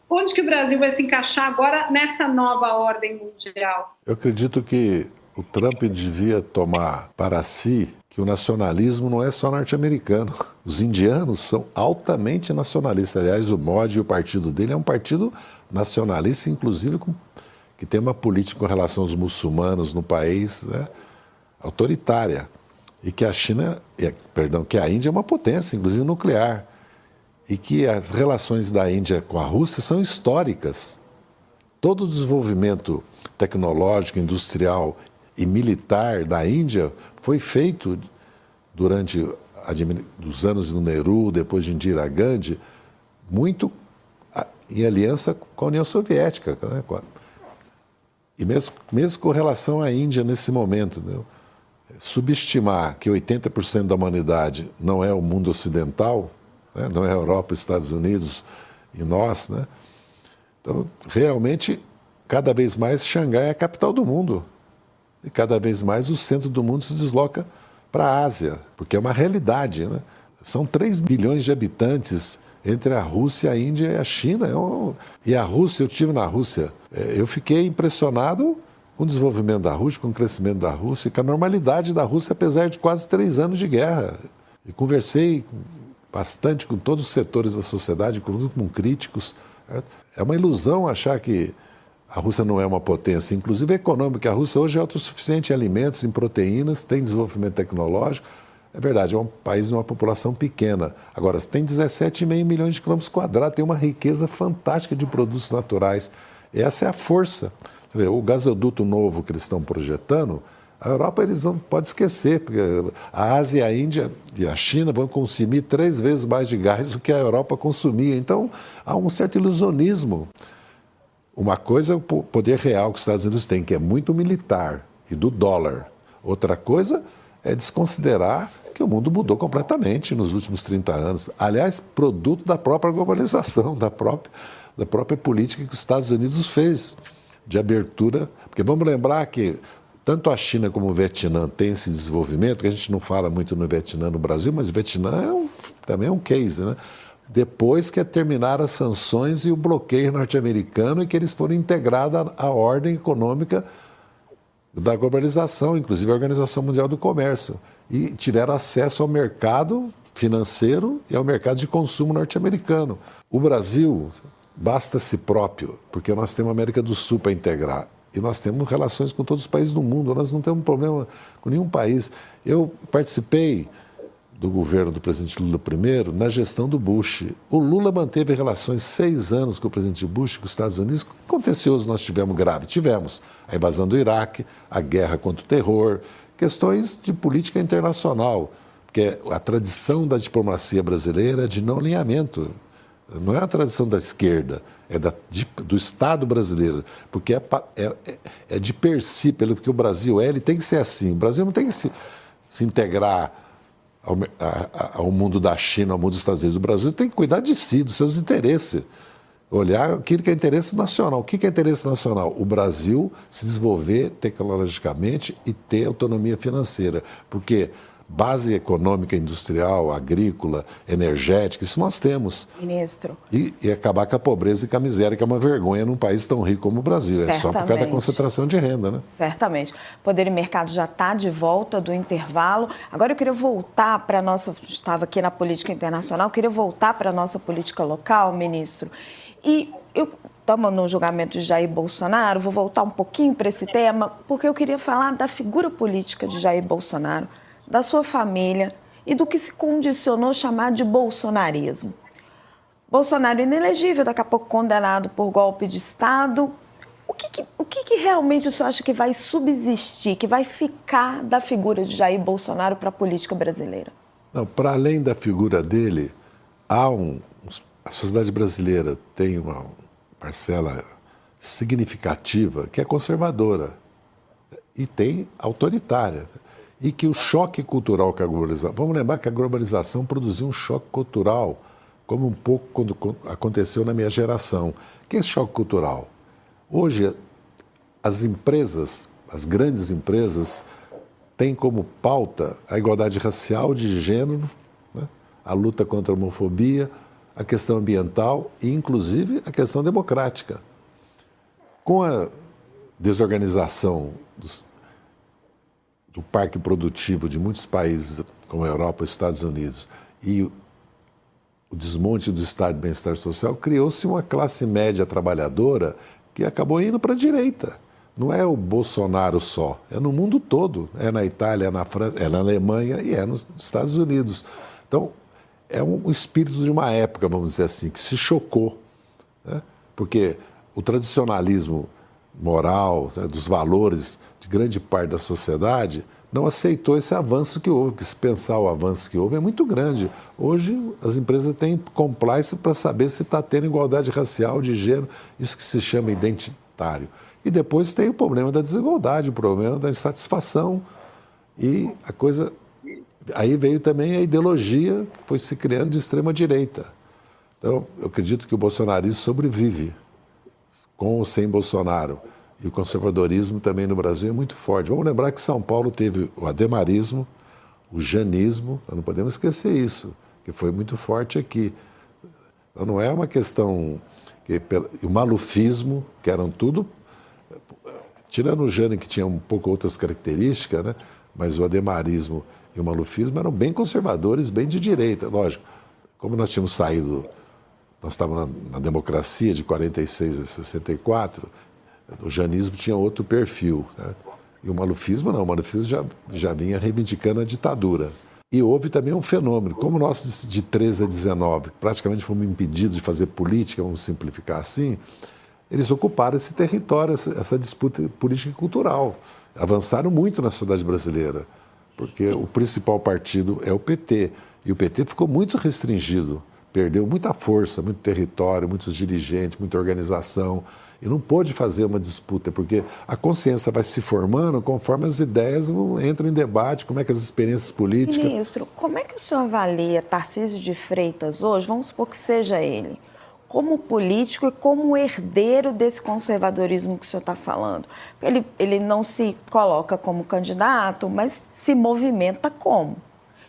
Onde que o Brasil vai se encaixar agora nessa nova ordem mundial? Eu acredito que o Trump devia tomar para si que o nacionalismo não é só norte-americano. Os indianos são altamente nacionalistas. Aliás, o Modi e o partido dele é um partido nacionalista, inclusive que tem uma política com relação aos muçulmanos no país, né, autoritária. E que a Índia é uma potência, inclusive nuclear. e que as relações da Índia com a Rússia são históricas. Todo o desenvolvimento tecnológico, industrial e militar da Índia foi feito durante os anos do Nehru, depois de Indira Gandhi, muito em aliança com a União Soviética, né? E mesmo com relação à Índia nesse momento, né? Subestimar que 80% da humanidade não é o mundo ocidental, né? Não é a Europa, Estados Unidos e nós, né? Então, realmente, cada vez mais Xangai é a capital do mundo. E cada vez mais o centro do mundo se desloca para a Ásia, porque é uma realidade, né? São 3 bilhões de habitantes entre a Rússia, a Índia e a China. E a Rússia, eu estive na Rússia, eu fiquei impressionado com o desenvolvimento da Rússia, com o crescimento da Rússia, e com a normalidade da Rússia, apesar de quase 3 anos de guerra. E conversei bastante com todos os setores da sociedade, inclusive com críticos. É uma ilusão achar que a Rússia não é uma potência, inclusive econômica. A Rússia hoje é autossuficiente em alimentos, em proteínas, tem desenvolvimento tecnológico. É verdade, é um país de uma população pequena. Agora, tem 17,5 milhões de quilômetros quadrados, tem uma riqueza fantástica de produtos naturais. Essa é a força. Você vê, o gasoduto novo que eles estão projetando, a Europa eles não podem esquecer, porque a Ásia, a Índia e a China vão consumir 3 vezes mais de gás do que a Europa consumia. Então, há um certo ilusionismo. Uma coisa é o poder real que os Estados Unidos têm, que é muito militar, e do dólar. Outra coisa é desconsiderar que o mundo mudou completamente nos últimos 30 anos. Aliás, produto da própria globalização, da própria política que os Estados Unidos fez de abertura. Porque vamos lembrar que tanto a China como o Vietnã têm esse desenvolvimento, que a gente não fala muito no Vietnã, no Brasil, mas o Vietnã também é um case, né? Depois que terminaram as sanções e o bloqueio norte-americano e que eles foram integrados à ordem econômica da globalização, inclusive a Organização Mundial do Comércio, e tiveram acesso ao mercado financeiro e ao mercado de consumo norte-americano. O Brasil basta si próprio, porque nós temos a América do Sul para integrar e nós temos relações com todos os países do mundo, nós não temos problema com nenhum país. Eu participei do governo do presidente Lula I na gestão do Bush. O Lula manteve relações 6 anos com o presidente Bush, com os Estados Unidos. Que contencioso nós tivemos grave? Tivemos a invasão do Iraque, a guerra contra o terror, questões de política internacional, porque a tradição da diplomacia brasileira é de não alinhamento. Não é a tradição da esquerda, é do Estado brasileiro, porque é de per si, pelo que o Brasil é, ele tem que ser assim. O Brasil não tem que se integrar ao mundo da China, ao mundo dos Estados Unidos. O Brasil tem que cuidar de si, dos seus interesses. Olhar aquilo que é interesse nacional. O que é interesse nacional? O Brasil se desenvolver tecnologicamente e ter autonomia financeira. Porque base econômica, industrial, agrícola, energética, isso nós temos. Ministro. E acabar com a pobreza e com a miséria, que é uma vergonha num país tão rico como o Brasil. Certamente. É só por causa da concentração de renda, né? Certamente. Poder e Mercado já está de volta do intervalo. Agora eu queria voltar para a nossa... Estava aqui na política internacional, eu queria voltar para a nossa política local, ministro. E estamos no julgamento de Jair Bolsonaro, vou voltar um pouquinho para esse tema, porque eu queria falar da figura política de Jair Bolsonaro, da sua família e do que se condicionou chamar de bolsonarismo. Bolsonaro inelegível, daqui a pouco condenado por golpe de Estado. O que realmente o senhor acha que vai subsistir, que vai ficar da figura de Jair Bolsonaro para a política brasileira? Não, para além da figura dele, a sociedade brasileira tem uma parcela significativa que é conservadora e tem autoritária. E que o choque cultural que a globalização... Vamos lembrar que a globalização produziu um choque cultural, como um pouco quando aconteceu na minha geração. O que é esse choque cultural? Hoje, as empresas, as grandes empresas, têm como pauta a igualdade racial, de gênero, né? A luta contra a homofobia, a questão ambiental e, inclusive, a questão democrática. Com a desorganização do parque produtivo de muitos países, como a Europa e os Estados Unidos, e o desmonte do Estado de bem-estar social, criou-se uma classe média trabalhadora que acabou indo para a direita. Não é o Bolsonaro só, é no mundo todo. É na Itália, é na França, é na Alemanha e é nos Estados Unidos. Então, é um espírito de uma época, vamos dizer assim, que se chocou, né? Porque o tradicionalismo moral, né, dos valores de grande parte da sociedade não aceitou esse avanço que houve, porque se pensar o avanço que houve é muito grande. Hoje as empresas têm compliance para saber se está tendo igualdade racial, de gênero, isso que se chama identitário. E depois tem o problema da desigualdade, o problema da insatisfação e a coisa... Aí veio também a ideologia que foi se criando de extrema-direita. Então, eu acredito que o bolsonarismo sobrevive, com ou sem Bolsonaro. E o conservadorismo também no Brasil é muito forte. Vamos lembrar que São Paulo teve o ademarismo, o janismo, nós não podemos esquecer isso, que foi muito forte aqui. Então, não é uma questão... O malufismo, que eram tudo... Tirando o Jânio, que tinha um pouco outras características, né? Mas o ademarismo e o malufismo eram bem conservadores, bem de direita. Lógico, como nós tínhamos saído... Nós estávamos na democracia de 46 a 64, o janismo tinha outro perfil, né? E o malufismo não, o malufismo já vinha reivindicando a ditadura. E houve também um fenômeno, como nós de 13 a 19 praticamente fomos impedidos de fazer política, vamos simplificar assim, eles ocuparam esse território, essa disputa política e cultural. Avançaram muito na sociedade brasileira, porque o principal partido é o PT, e o PT ficou muito restringido. Perdeu muita força, muito território, muitos dirigentes, muita organização. E não pôde fazer uma disputa, porque a consciência vai se formando conforme as ideias entram em debate, como é que as experiências políticas... Ministro, como é que o senhor avalia Tarcísio de Freitas hoje, vamos supor que seja ele, como político e como herdeiro desse conservadorismo que o senhor está falando? Ele não se coloca como candidato, mas se movimenta como?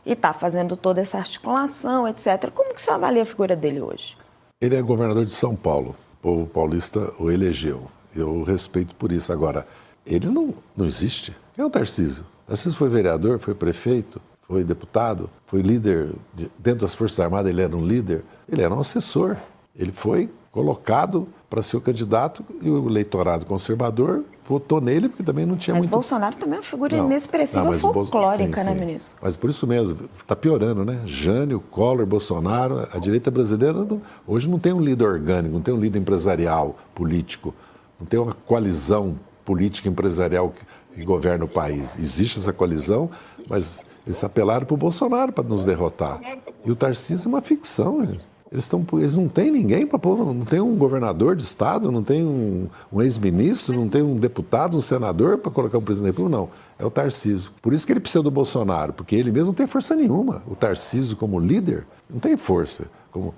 E está fazendo toda essa articulação, etc. Como que o senhor avalia a figura dele hoje? Ele é governador de São Paulo. O povo paulista o elegeu. Eu o respeito por isso. Agora, ele não existe. Quem é o Tarcísio? O Tarcísio foi vereador, foi prefeito, foi deputado, foi líder. Dentro das Forças Armadas ele era um líder. Ele era um assessor. Ele foi colocado para ser o candidato e o eleitorado conservador votou nele porque também não tinha Mas muito... Bolsonaro também é uma figura inexpressiva, folclórica, sim, né, sim. ministro? Mas por isso mesmo, está piorando, né? Jânio, Collor, Bolsonaro, a direita brasileira hoje não tem um líder orgânico, não tem um líder empresarial, político, não tem uma coalizão política empresarial que governa o país. Existe essa coalizão, mas eles apelaram para o Bolsonaro para nos derrotar. E o Tarcísio é uma ficção, gente. Eles não têm ninguém para pôr, não tem um governador de estado, não tem um ex-ministro, não tem um deputado, um senador para colocar um presidente da República, não. É o Tarcísio. Por isso que ele precisa do Bolsonaro, porque ele mesmo não tem força nenhuma. O Tarcísio, como líder, não tem força. Como,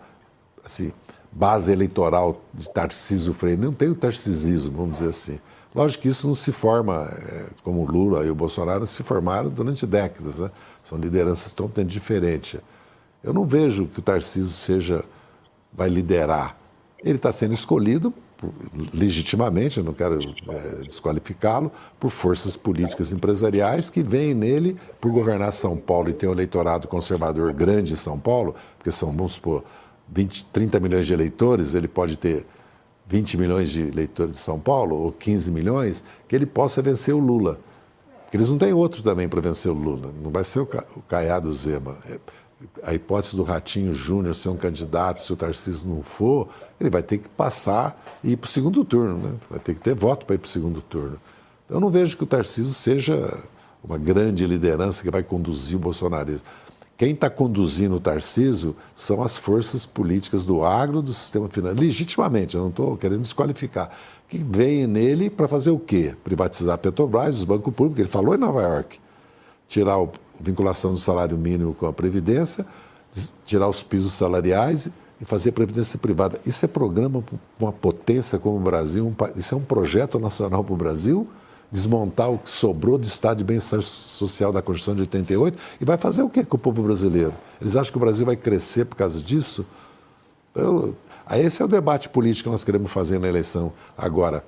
assim, base eleitoral de Tarcísio Freire, não tem o tarcisismo, vamos dizer assim. Lógico que isso não se forma, como o Lula e o Bolsonaro se formaram durante décadas, né? São lideranças totalmente diferentes. Eu não vejo que o Tarcísio vai liderar. Ele está sendo escolhido legitimamente, eu não quero desqualificá-lo, por forças políticas empresariais que veem nele por governar São Paulo e ter um eleitorado conservador grande em São Paulo, porque são, vamos supor, 30 milhões de eleitores, ele pode ter 20 milhões de eleitores de São Paulo, ou 15 milhões, que ele possa vencer o Lula. Porque eles não têm outro também para vencer o Lula, não vai ser o Caiado Zema. A hipótese do Ratinho Júnior ser um candidato, se o Tarcísio não for, ele vai ter que passar e ir para o segundo turno, né? Vai ter que ter voto para ir para o segundo turno. Eu não vejo que o Tarcísio seja uma grande liderança que vai conduzir o bolsonarismo. Quem está conduzindo o Tarcísio são as forças políticas do agro, do sistema financeiro, legitimamente, eu não estou querendo desqualificar, que veem nele para fazer o quê? Privatizar a Petrobras, os bancos públicos, ele falou em Nova York, tirar a vinculação do salário mínimo com a Previdência, tirar os pisos salariais e fazer a Previdência privada. Isso é programa para uma potência como o Brasil, isso é um projeto nacional para o Brasil, desmontar o que sobrou do Estado de Bem-Estar Social da Constituição de 88 e vai fazer o quê com o povo brasileiro? Eles acham que o Brasil vai crescer por causa disso? Esse é o debate político que nós queremos fazer na eleição agora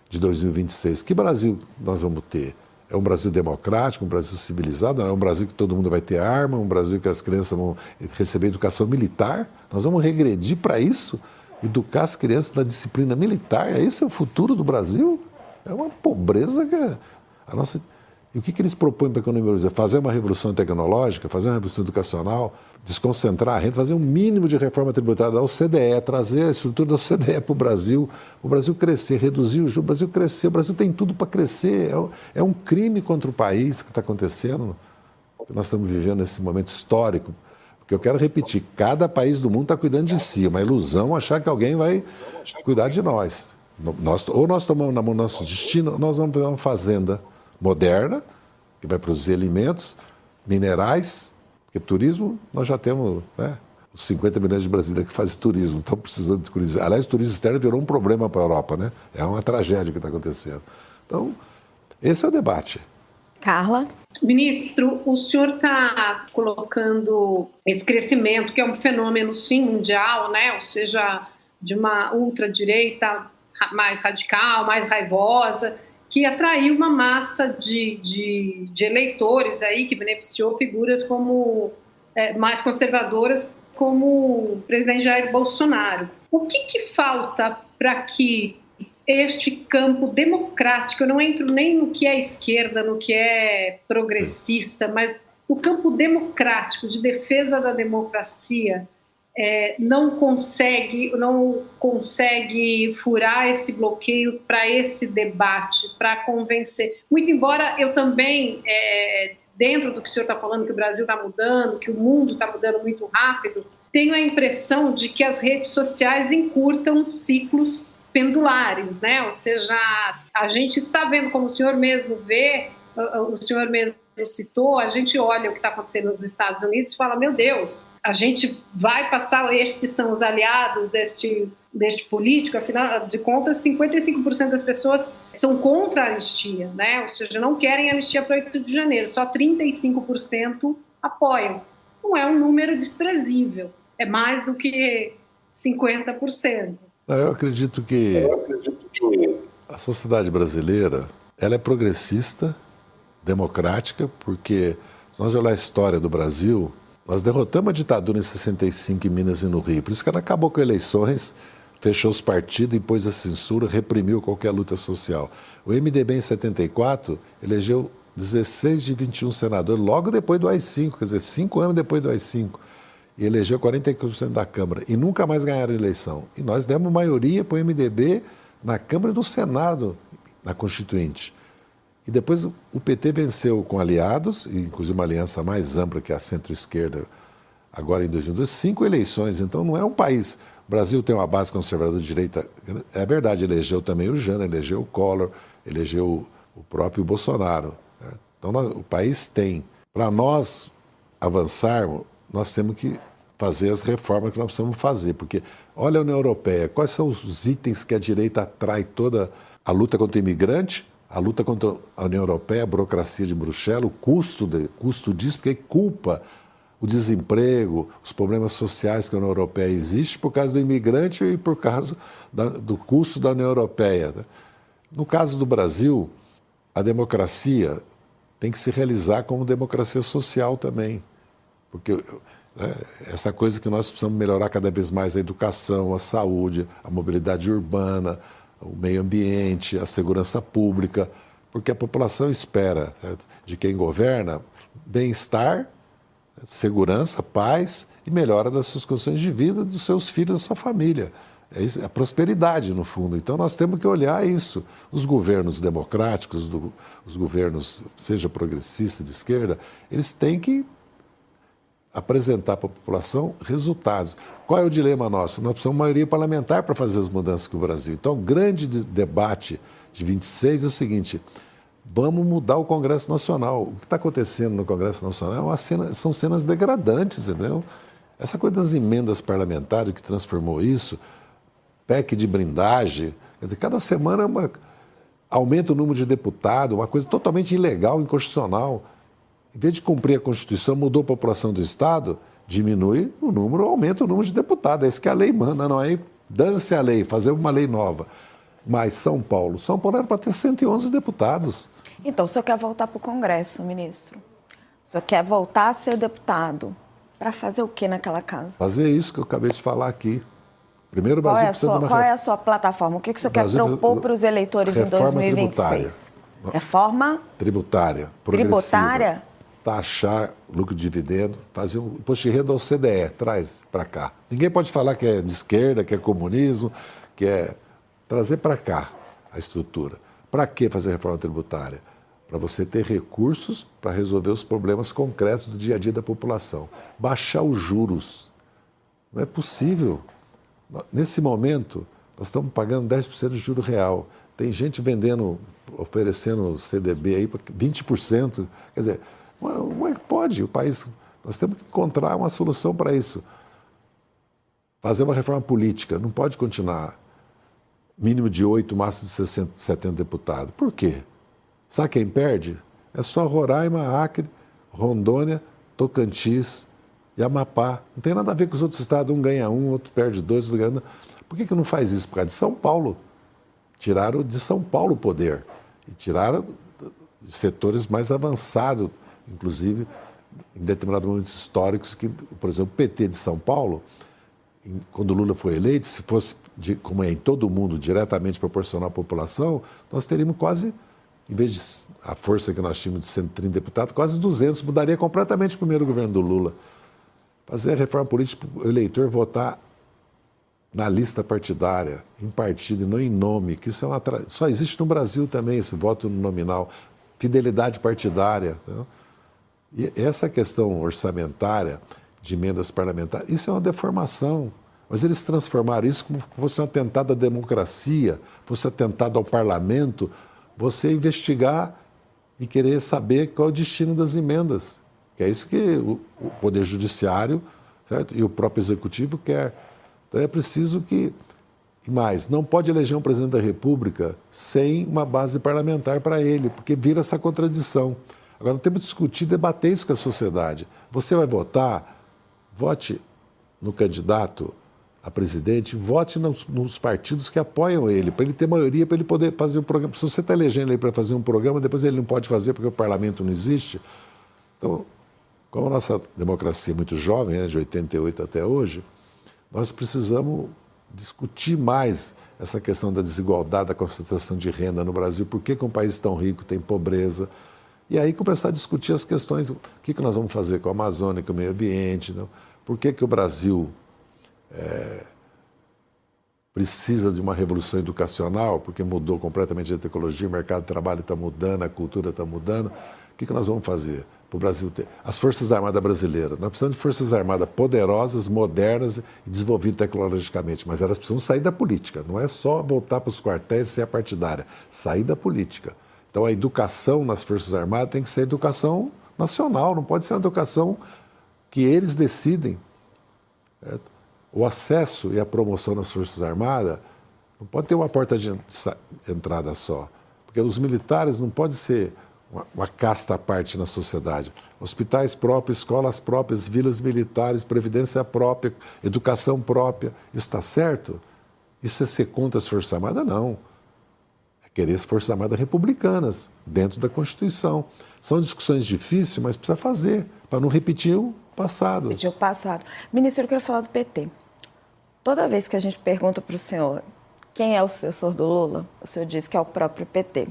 de 2026. Que Brasil nós vamos ter? É um Brasil democrático, um Brasil civilizado, é um Brasil que todo mundo vai ter arma, um Brasil que as crianças vão receber educação militar? Nós vamos regredir para isso? Educar as crianças na disciplina militar? Esse é o futuro do Brasil? É uma pobreza que a nossa... E o que eles propõem para a economia brasileira? Fazer uma revolução tecnológica, fazer uma revolução educacional, desconcentrar a renda, fazer um mínimo de reforma tributária da OCDE, trazer a estrutura da OCDE para o Brasil crescer, reduzir o juros, o Brasil crescer, o Brasil tem tudo para crescer. É um crime contra o país que está acontecendo, que nós estamos vivendo nesse momento histórico. Porque eu quero repetir, cada país do mundo está cuidando de si, é uma ilusão achar que alguém vai cuidar de nós. Ou nós tomamos na mão nosso destino, ou nós vamos fazer uma fazenda moderna, que vai produzir alimentos, minerais, porque turismo, nós já temos, né, os 50 milhões de brasileiros que fazem turismo, estão precisando de turismo. Aliás, o turismo externo virou um problema para a Europa, né? É uma tragédia que está acontecendo. Então, esse é o debate. Carla? Ministro, o senhor está colocando esse crescimento, que é um fenômeno, sim, mundial, né? Ou seja, de uma ultradireita mais radical, mais raivosa, que atraiu uma massa de eleitores aí, que beneficiou figuras como mais conservadoras, como o presidente Jair Bolsonaro. O que falta para que este campo democrático, eu não entro nem no que é esquerda, no que é progressista, mas o campo democrático, de defesa da democracia, não consegue furar esse bloqueio para esse debate, para convencer. Muito embora eu também, dentro do que o senhor está falando, que o Brasil está mudando, que o mundo está mudando muito rápido, tenho a impressão de que as redes sociais encurtam ciclos pendulares, né? Ou seja, a gente está vendo, como o senhor mesmo vê, o senhor mesmo citou, a gente olha o que está acontecendo nos Estados Unidos e fala, meu Deus, a gente vai passar, estes são os aliados deste político, afinal de contas, 55% das pessoas são contra a anistia, né? Ou seja, não querem anistia para 8 de janeiro, só 35% apoiam. Não é um número desprezível, é mais do que 50%. Eu acredito que a sociedade brasileira, ela é progressista, democrática, porque se nós olhar a história do Brasil, nós derrotamos a ditadura em 65 em Minas e no Rio. Por isso que ela acabou com eleições, fechou os partidos, impôs a censura, reprimiu qualquer luta social. O MDB em 74 elegeu 16 de 21 senadores, logo depois do AI-5, quer dizer, 5 anos depois do AI-5. E elegeu 45% da Câmara. E nunca mais ganharam a eleição. E nós demos maioria para o MDB na Câmara e no Senado, na Constituinte. E depois o PT venceu com aliados, inclusive uma aliança mais ampla que a centro-esquerda, agora em 2002, 5 eleições. Então não é um país... O Brasil tem uma base conservadora de direita. É verdade, elegeu também o Jana, elegeu o Collor, elegeu o próprio Bolsonaro. Então o país tem. Para nós avançarmos, nós temos que fazer as reformas que nós precisamos fazer. Porque olha a União Europeia, quais são os itens que a direita atrai toda a luta contra o imigrante? A luta contra a União Europeia, a burocracia de Bruxelas, o custo disso, porque culpa o desemprego, os problemas sociais que a União Europeia existe por causa do imigrante e por causa do custo da União Europeia. No caso do Brasil, a democracia tem que se realizar como democracia social também. Porque essa coisa que nós precisamos melhorar cada vez mais a educação, a saúde, a mobilidade urbana, o meio ambiente, a segurança pública, porque a população espera, certo, de quem governa bem-estar, segurança, paz e melhora das suas condições de vida, dos seus filhos, da sua família. É isso, é a prosperidade, no fundo. Então, nós temos que olhar isso. Os governos democráticos, os governos, seja progressista, de esquerda, eles têm que apresentar para a população resultados. Qual é o dilema nosso? Nós precisamos de maioria parlamentar para fazer as mudanças com o Brasil. Então, o grande debate de 26 é o seguinte: vamos mudar o Congresso Nacional. O que está acontecendo no Congresso Nacional são cenas degradantes, entendeu? Essa coisa das emendas parlamentares que transformou isso, PEC de blindagem, quer dizer, cada semana aumenta o número de deputados, uma coisa totalmente ilegal, inconstitucional. Em vez de cumprir a Constituição, mudou a população do Estado, diminui o número, aumenta o número de deputados. É isso que a lei manda, não é? Dane-se a lei, fazer uma lei nova. Mas São Paulo era para ter 111 deputados. Então, o senhor quer voltar para o Congresso, ministro? O senhor quer voltar a ser deputado? Para fazer o que naquela casa? Fazer isso que eu acabei de falar aqui. Primeiro, o Brasil precisa de uma Qual é a sua plataforma? O que o senhor quer propor para os eleitores em 2026? Reforma tributária, progressiva. Taxar lucro de dividendo, fazer um imposto de renda ao CDE, traz para cá. Ninguém pode falar que é de esquerda, que é comunismo, que é trazer para cá a estrutura. Para que fazer reforma tributária? Para você ter recursos para resolver os problemas concretos do dia a dia da população. Baixar os juros. Não é possível. Nesse momento, nós estamos pagando 10% de juro real. Tem gente vendendo, oferecendo CDB aí para 20%. Quer dizer, como é que pode? O país, nós temos que encontrar uma solução para isso. Fazer uma reforma política. Não pode continuar mínimo de 8, máximo de 60, 70 deputados. Por quê? Sabe quem perde? É só Roraima, Acre, Rondônia, Tocantins e Amapá. Não tem nada a ver com os outros estados. Um ganha um, outro perde dois, outro ganha... Por que não faz isso? Por causa de São Paulo. Tiraram de São Paulo o poder. E tiraram de setores mais avançados, inclusive em determinados momentos históricos, que, por exemplo, o PT de São Paulo, quando o Lula foi eleito, se fosse, como é em todo o mundo, diretamente proporcional à população, nós teríamos quase, em vez de a força que nós tínhamos de 130 deputados, quase 200, mudaria completamente o primeiro governo do Lula. Fazer a reforma política para o eleitor votar na lista partidária, em partido e não em nome, que isso é só existe no Brasil também, esse voto nominal. Fidelidade partidária. Tá? E essa questão orçamentária de emendas parlamentares, isso é uma deformação. Mas eles transformaram isso como se fosse um atentado à democracia, fosse um atentado ao parlamento, você investigar e querer saber qual é o destino das emendas. Que é isso que o Poder Judiciário, certo? E o próprio Executivo quer. Então é preciso que... E mais, não pode eleger um presidente da República sem uma base parlamentar para ele, porque vira essa contradição. Agora, nós temos que discutir, debater isso com a sociedade. Você vai votar, vote no candidato a presidente, vote nos partidos que apoiam ele, para ele ter maioria, para ele poder fazer um programa. Se você está elegendo ele para fazer um programa, depois ele não pode fazer porque o parlamento não existe. Então, como a nossa democracia é muito jovem, né, de 88 até hoje, nós precisamos discutir mais essa questão da desigualdade, da concentração de renda no Brasil, por que um país tão rico tem pobreza, e aí começar a discutir as questões, o que nós vamos fazer com a Amazônia, com o meio ambiente, não? Por que o Brasil precisa de uma revolução educacional, porque mudou completamente a tecnologia, o mercado de trabalho está mudando, a cultura está mudando, o que nós vamos fazer para o Brasil ter? As Forças Armadas brasileiras, nós precisamos de Forças Armadas poderosas, modernas e desenvolvidas tecnologicamente, mas elas precisam sair da política, não é só voltar para os quartéis e ser a partidária, sair da política. Então a educação nas Forças Armadas tem que ser educação nacional, não pode ser uma educação que eles decidem. Certo? O acesso e a promoção nas Forças Armadas não pode ter uma porta de entrada só, porque os militares não podem ser uma casta à parte na sociedade. Hospitais próprios, escolas próprias, vilas militares, previdência própria, educação própria. Isso está certo? Isso é ser contra as Forças Armadas? Não. É querer as Forças Armadas republicanas, dentro da Constituição. São discussões difíceis, mas precisa fazer, para não repetir o passado. Repetir o passado. Ministro, eu quero falar do PT. Toda vez que a gente pergunta para o senhor quem é o sucessor do Lula, o senhor diz que é o próprio PT.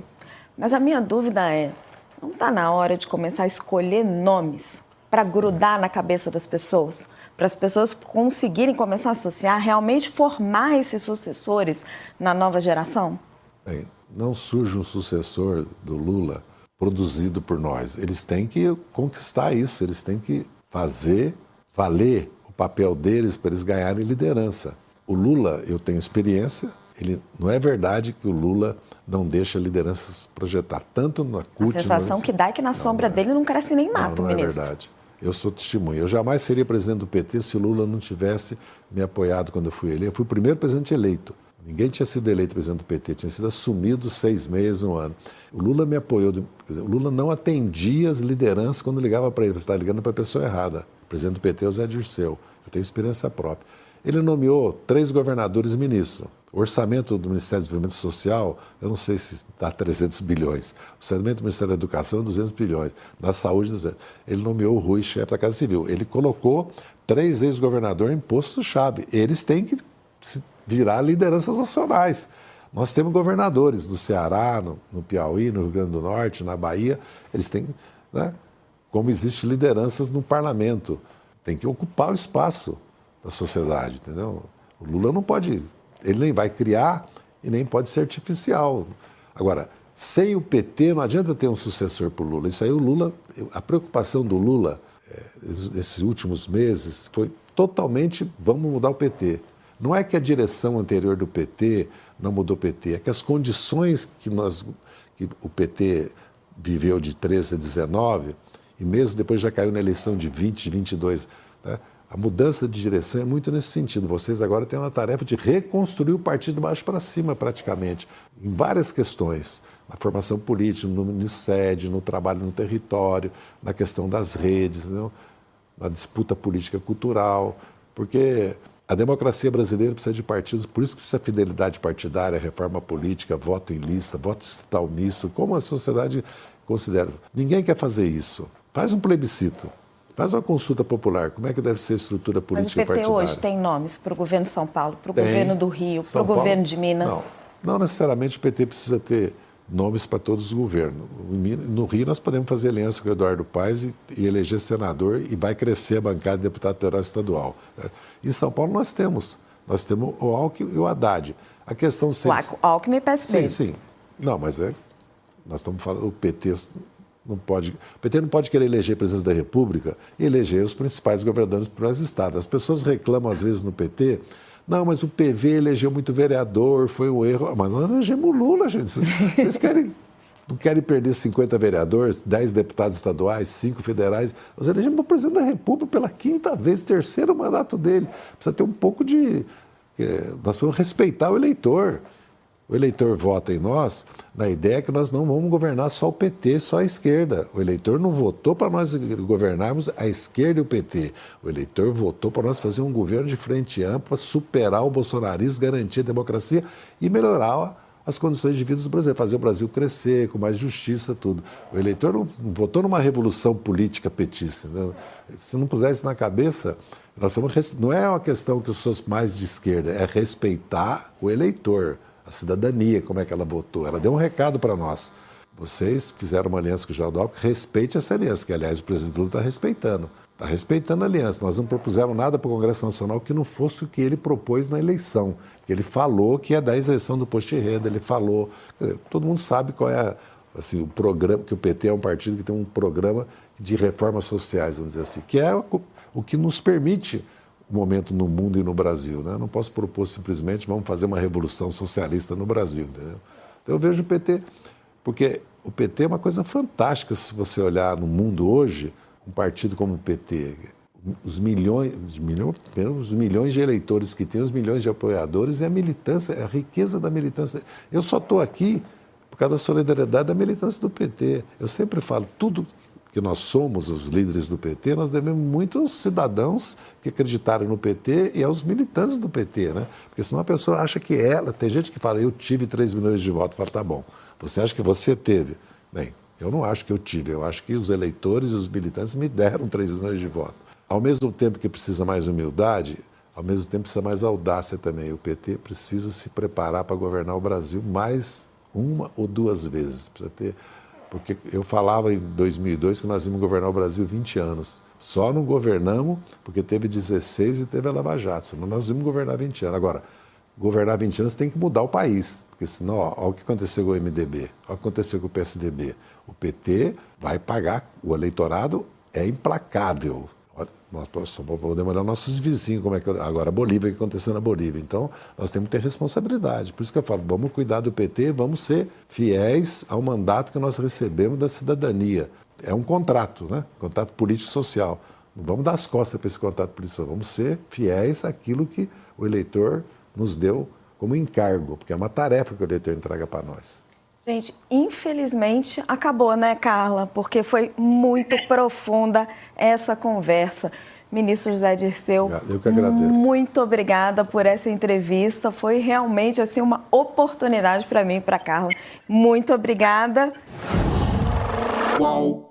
Mas a minha dúvida é, não está na hora de começar a escolher nomes para grudar na cabeça das pessoas? Para as pessoas conseguirem começar a associar, realmente formar esses sucessores na nova geração? Bem, não surge um sucessor do Lula produzido por nós. Eles têm que conquistar isso, eles têm que fazer valer o papel deles para eles ganharem liderança. O Lula, eu tenho experiência, não é verdade que o Lula não deixa lideranças projetar, tanto na CUT... A sensação que dá é que na sombra dele não cresce nem mato, não ministro. Não é verdade. Eu sou testemunha. Eu jamais seria presidente do PT se o Lula não tivesse me apoiado quando eu fui eleito. Eu fui o primeiro presidente eleito. Ninguém tinha sido eleito presidente do PT, tinha sido assumido 6 meses, 1 ano. O Lula me apoiou. Quer dizer, o Lula não atendia as lideranças quando ligava para ele. Você está ligando para a pessoa errada. O presidente do PT é o Zé Dirceu. Eu tenho experiência própria. Ele nomeou 3 governadores e ministros. O orçamento do Ministério do Desenvolvimento Social, eu não sei se dá 300 bilhões. O orçamento do Ministério da Educação, 200 bilhões. Na saúde, 200. Ele nomeou o Rui, chefe da Casa Civil. Ele colocou 3 ex-governadores em posto-chave. Eles têm que se virar lideranças nacionais. Nós temos governadores no Ceará, no Piauí, no Rio Grande do Norte, na Bahia, eles têm, né, como existem lideranças no parlamento, tem que ocupar o espaço da sociedade, entendeu? O Lula não pode, ele nem vai criar e nem pode ser artificial. Agora, sem o PT não adianta ter um sucessor para o Lula. Isso aí o Lula, a preocupação do Lula nesses últimos meses foi totalmente, vamos mudar o PT. Não é que a direção anterior do PT não mudou o PT, é que as condições que o PT viveu de 13 a 19, e mesmo depois já caiu na eleição de 20, 22, né? A mudança de direção é muito nesse sentido. Vocês agora têm uma tarefa de reconstruir o partido de baixo para cima, praticamente, em várias questões. Na formação política, no sede, no trabalho no território, na questão das redes, né? Na disputa política cultural, porque a democracia brasileira precisa de partidos, por isso que precisa de fidelidade partidária, reforma política, voto em lista, voto distrital misto, como a sociedade considera. Ninguém quer fazer isso. Faz um plebiscito. Faz uma consulta popular, como é que deve ser a estrutura política partidária? Mas o PT hoje tem nomes para o governo de São Paulo, para o governo do Rio, para o governo de Minas? Não necessariamente o PT precisa ter nomes para todos os governos. No Rio nós podemos fazer aliança com o Eduardo Paes e eleger senador e vai crescer a bancada de deputado federal estadual. Em São Paulo nós temos o Alckmin e o Haddad. A questão de ser... O Alckmin e PSB. Sim. Não, mas nós estamos falando, o PT não pode querer eleger presidente da República e eleger os principais governadores para os estados. As pessoas reclamam, às vezes, no PT, não, mas o PV elegeu muito vereador, foi um erro. Mas nós elegemos o Lula, gente. Vocês não querem perder 50 vereadores, 10 deputados estaduais, 5 federais. Nós elegemos o presidente da República pela 5ª vez, 3º mandato dele. Precisa ter um pouco de... Nós precisamos respeitar o eleitor. O eleitor vota em nós na ideia que nós não vamos governar só o PT, só a esquerda. O eleitor não votou para nós governarmos a esquerda e o PT. O eleitor votou para nós fazer um governo de frente ampla, superar o bolsonarismo, garantir a democracia e melhorar as condições de vida dos brasileiros, fazer o Brasil crescer, com mais justiça, tudo. O eleitor não votou numa revolução política petista. Né? Se não puser isso na cabeça, não é uma questão que eu sou mais de esquerda, é respeitar o eleitor. A cidadania, como é que ela votou. Ela deu um recado para nós. Vocês fizeram uma aliança com o Geraldo Alckmin, respeite essa aliança, que, aliás, o presidente Lula está respeitando. Está respeitando a aliança. Nós não propusemos nada para o Congresso Nacional que não fosse o que ele propôs na eleição. Ele falou que ia dar a isenção do imposto de renda, ele falou... Todo mundo sabe qual é assim, o programa, que o PT é um partido que tem um programa de reformas sociais, vamos dizer assim, que é o que nos permite... o momento no mundo e no Brasil. Né? Não posso propor simplesmente vamos fazer uma revolução socialista no Brasil. Entendeu? Então eu vejo o PT, porque o PT é uma coisa fantástica se você olhar no mundo hoje, um partido como o PT, os milhões de eleitores que tem, os milhões de apoiadores e a militância, a riqueza da militância. Eu só estou aqui por causa da solidariedade da militância do PT. Eu sempre falo, tudo que nós somos os líderes do PT, nós devemos muito aos cidadãos que acreditaram no PT e aos militantes do PT, né? Porque senão a pessoa acha que tem gente que fala, eu tive 3 milhões de votos, fala, tá bom, você acha que você teve? Bem, eu não acho que eu tive, eu acho que os eleitores e os militantes me deram 3 milhões de votos. Ao mesmo tempo que precisa mais humildade, ao mesmo tempo precisa mais audácia também. O PT precisa se preparar para governar o Brasil mais 1 ou 2 vezes, precisa ter... Porque eu falava em 2002 que nós íamos governar o Brasil 20 anos. Só não governamos porque teve 16 e teve a Lava Jato. Senão nós íamos governar 20 anos. Agora, governar 20 anos tem que mudar o país. Porque senão, olha o que aconteceu com o MDB, olha o que aconteceu com o PSDB. O PT vai pagar, o eleitorado é implacável. Nós só podemos olhar nossos vizinhos, como é que agora a Bolívia, o que aconteceu na Bolívia. Então, nós temos que ter responsabilidade. Por isso que eu falo, vamos cuidar do PT, vamos ser fiéis ao mandato que nós recebemos da cidadania. É um contrato, né? Contrato político-social. Não vamos dar as costas para esse contrato político-social, vamos ser fiéis àquilo que o eleitor nos deu como encargo, porque é uma tarefa que o eleitor entrega para nós. Gente, infelizmente acabou, né, Carla? Porque foi muito profunda essa conversa. Ministro José Dirceu, eu que agradeço. Muito obrigada por essa entrevista. Foi realmente assim, uma oportunidade para mim e para a Carla. Muito obrigada. Qual?